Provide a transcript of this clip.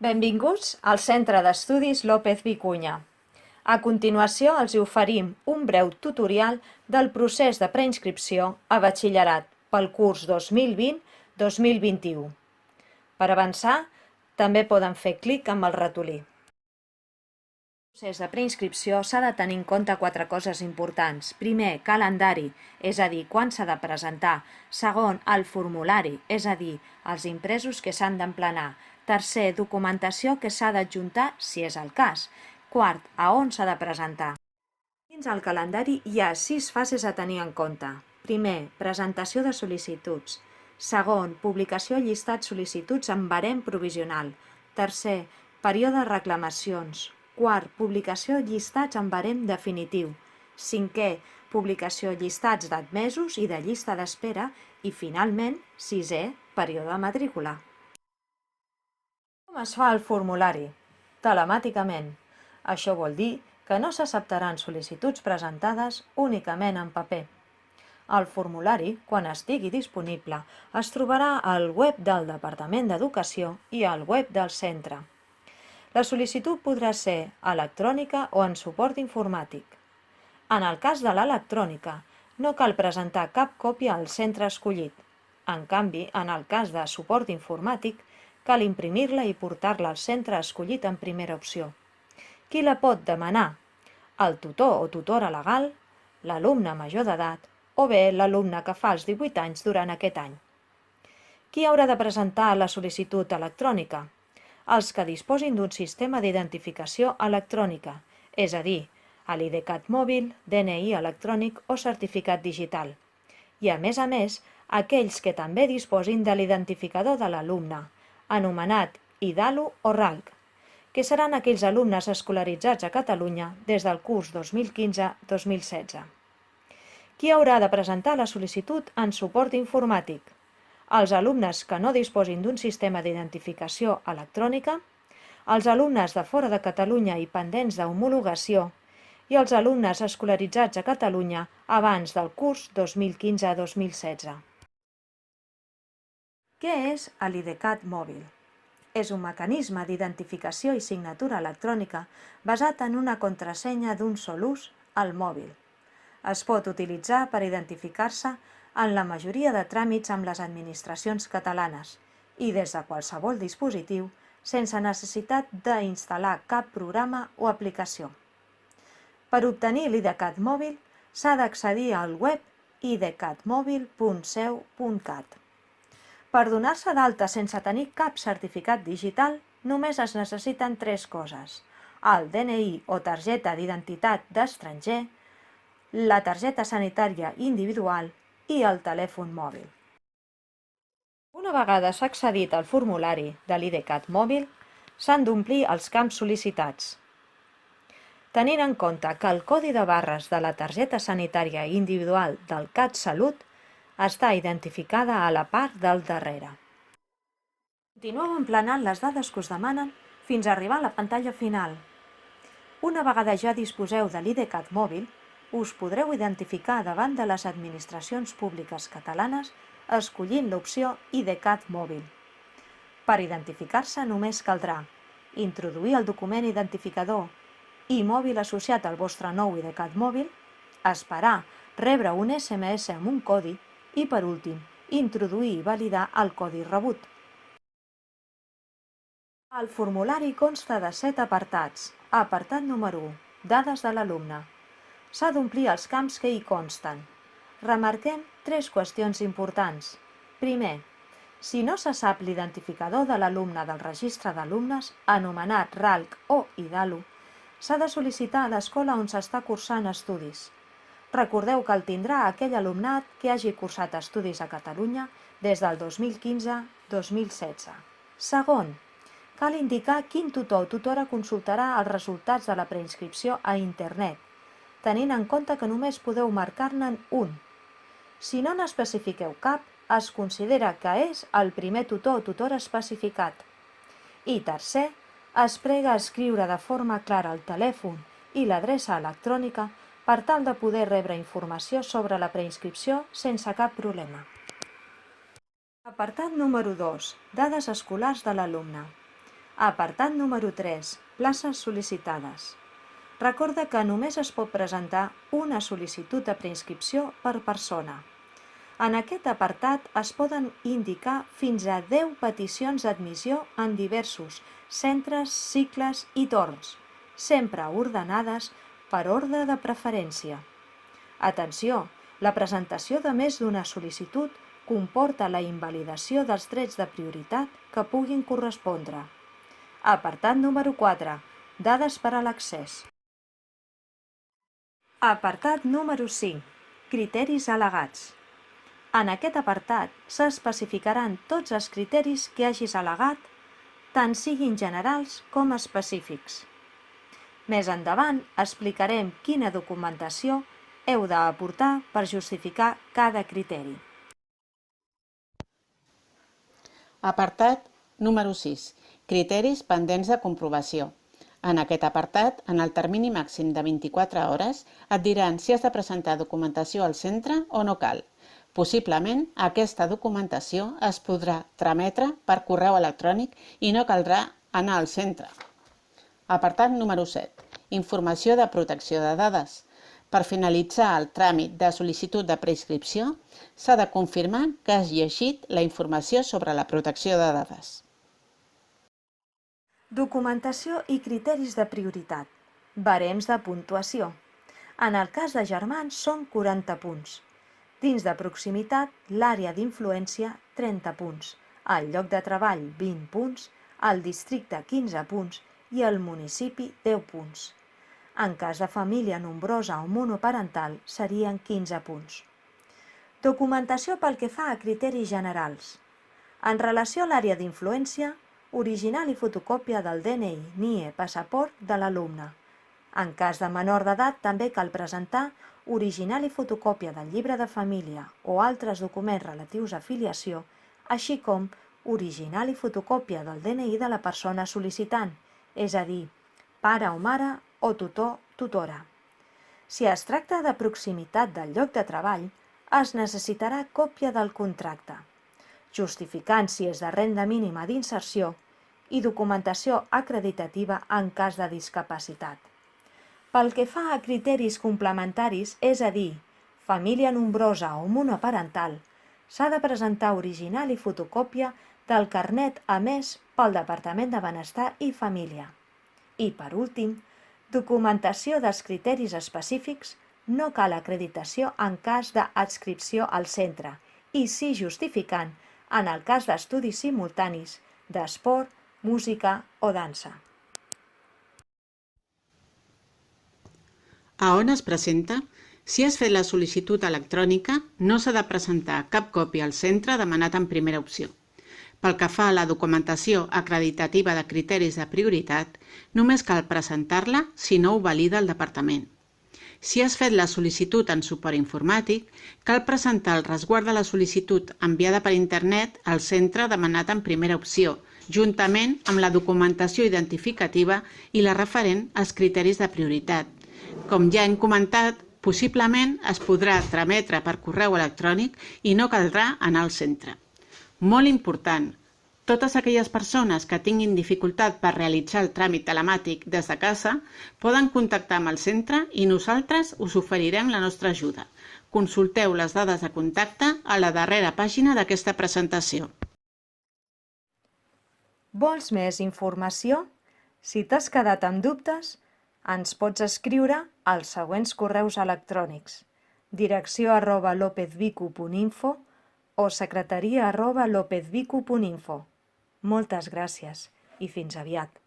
Benvinguts al Centre d'Estudis López Vicuña. A continuació els oferim un breu tutorial del procés de preinscripció a batxillerat pel curs 2020-2021. Per avançar, també poden fer clic amb el ratolí. El procés de preinscripció s'ha de tenir en compte 4 coses importants. Primer, calendari, és a dir, quan s'ha de presentar. Segon, el formulari, és a dir, els impresos que s'han d'emplenar. Tercer, documentació que s'ha d'adjuntar, si és el cas. Quart, a on s'ha de presentar. Dins el calendari hi ha 6 fases a tenir en compte. Primer, presentació de sol·licituds. Segon, publicació de llistat sol·licituds en barem provisional. Tercer, període de reclamacions. Quart, publicació de llistats en barem definitiu. Cinquè, publicació de llistats d'admesos i de llista d'espera. I finalment, sisè, període de matrícula. Com es fa el formulari? Telemàticament. Això vol dir que no s'acceptaran sol·licituds presentades únicament en paper. El formulari, quan estigui disponible, es trobarà al web del Departament d'Educació i al web del centre. La sol·licitud podrà ser electrònica o en suport informàtic. En el cas de l'electrònica, no cal presentar cap còpia al centre escollit. En canvi, en el cas de suport informàtic, cal imprimir-la i portar-la al centre escollit en primera opció. Qui la pot demanar? El tutor o tutora legal, l'alumne major d'edat o bé l'alumne que fa els 18 anys durant aquest any. Qui haurà de presentar la sol·licitud electrònica? Els que disposin d'un sistema d'identificació electrònica, és a dir, l'IDCAT mòbil, DNI electrònic o certificat digital. I a més, aquells que també disposin de l'identificador de l'alumne, anomenat IDALU o RALC, que seran aquells alumnes escolaritzats a Catalunya des del curs 2015-2016. Qui haurà de presentar la sol·licitud en suport informàtic? Els alumnes que no disposin d'un sistema d'identificació electrònica, els alumnes de fora de Catalunya i pendents d'homologació i els alumnes escolaritzats a Catalunya abans del curs 2015-2016. Què és l'IDCAT mòbil? És un mecanisme d'identificació i signatura electrònica basat en una contrasenya d'un sol ús al mòbil. Es pot utilitzar per identificar-se en la majoria de tràmits amb les administracions catalanes i des de qualsevol dispositiu sense necessitat d'instal·lar cap programa o aplicació. Per obtenir l'IDCAT mòbil s'ha d'accedir al web idcatmobil.seu.cat. Per donar-se d'alta sense tenir cap certificat digital, només es necessiten 3 coses: el DNI o targeta d'identitat d'estranger, la targeta sanitària individual i el telèfon mòbil. Una vegada s'ha accedit al formulari de l'IDCAT mòbil, s'han d'omplir els camps sol·licitats. Tenint en compte que el codi de barres de la targeta sanitària individual del CatSalut està identificada a la part del darrere. Continueu emplenant les dades que us demanen fins a arribar a la pantalla final. Una vegada ja disposeu de l'IDCAT mòbil, us podreu identificar davant de les administracions públiques catalanes escollint l'opció IDCAT mòbil. Per identificar-se només caldrà introduir el document identificador i mòbil associat al vostre nou IDCAT mòbil, esperar rebre un SMS amb un codi i, per últim, introduir i validar el codi rebut. El formulari consta de 7 apartats. Apartat número 1. Dades de l'alumne. S'ha d'omplir els camps que hi consten. Remarquem 3 qüestions importants. Primer, si no se sap l'identificador de l'alumne del registre d'alumnes, anomenat RALC o IDALU, s'ha de sol·licitar a l'escola on s'està cursant estudis. Recordeu que el tindrà aquell alumnat que hagi cursat estudis a Catalunya des del 2015-2016. Segon, cal indicar quin tutor o tutora consultarà els resultats de la preinscripció a internet, tenint en compte que només podeu marcar-ne un. Si no n'especifiqueu cap, es considera que és el primer tutor o tutora especificat. I tercer, es prega escriure de forma clara el telèfon i l'adreça electrònica per tal de poder rebre informació sobre la preinscripció sense cap problema. Apartat número 2. Dades escolars de l'alumne. Apartat número 3. Places sol·licitades. Recorda que només es pot presentar una sol·licitud de preinscripció per persona. En aquest apartat es poden indicar fins a 10 peticions d'admissió en diversos centres, cicles i torns, sempre ordenades per ordre de preferència. Atenció! La presentació de més d'una sol·licitud comporta la invalidació dels drets de prioritat que puguin correspondre. Apartat número 4. Dades per a l'accés. Apartat número 5. Criteris al·legats. En aquest apartat s'especificaran tots els criteris que hagis al·legat, tant siguin generals com específics. Més endavant explicarem quina documentació heu d'aportar per justificar cada criteri. Apartat número 6. Criteris pendents de comprovació. En aquest apartat, en el termini màxim de 24 hores, et diran si has de presentar documentació al centre o no cal. Possiblement, aquesta documentació es podrà trametre per correu electrònic i no caldrà anar al centre. Apartat número 7. Informació de protecció de dades. Per finalitzar el tràmit de sol·licitud de preinscripció, s'ha de confirmar que has llegit la informació sobre la protecció de dades. Documentació i criteris de prioritat. Barems de puntuació. En el cas de germans són 40 punts. Dins de proximitat, l'àrea d'influència 30 punts, el lloc de treball 20 punts, el districte 15 punts i el municipi 10 punts. En cas de família nombrosa o monoparental serien 15 punts. Documentació pel que fa a criteris generals. En relació a l'àrea d'influència, original i fotocòpia del DNI, NIE, passaport de l'alumne. En cas de menor d'edat també cal presentar original i fotocòpia del llibre de família o altres documents relatius a filiació, així com original i fotocòpia del DNI de la persona sol·licitant, és a dir, pare o mare o tutor, tutora. Si es tracta de proximitat del lloc de treball, es necessitarà còpia del contracte, justificant si és de renda mínima d'inserció i documentació acreditativa en cas de discapacitat. Pel que fa a criteris complementaris, és a dir, família nombrosa o monoparental, s'ha de presentar original i fotocòpia del carnet emès pel Departament de Benestar i Família. I, per últim, documentació dels criteris específics, no cal acreditació en cas d'adscripció al centre i sí justificant en el cas d'estudis simultanis d'esport, música o dansa. A on es presenta? Si has fet la sol·licitud electrònica, no s'ha de presentar cap còpia al centre demanat en primera opció. Pel que fa a la documentació acreditativa de criteris de prioritat, només cal presentar-la si no ho valida el departament. Si has fet la sol·licitud en suport informàtic, cal presentar el resguard de la sol·licitud enviada per internet al centre demanat en primera opció, juntament amb la documentació identificativa i la referent als criteris de prioritat. Com ja hem comentat, possiblement es podrà trametre per correu electrònic i no caldrà anar al centre. Molt important, totes aquelles persones que tinguin dificultat per realitzar el tràmit telemàtic des de casa poden contactar amb el centre i nosaltres us oferirem la nostra ajuda. Consulteu les dades de contacte a la darrera pàgina d'aquesta presentació. Vols més informació? Si t'has quedat amb dubtes, ens pots escriure als següents correus electrònics: direcció@lopezvicu.info o secretaria@lopezvicu.info. Moltes gràcies i fins aviat.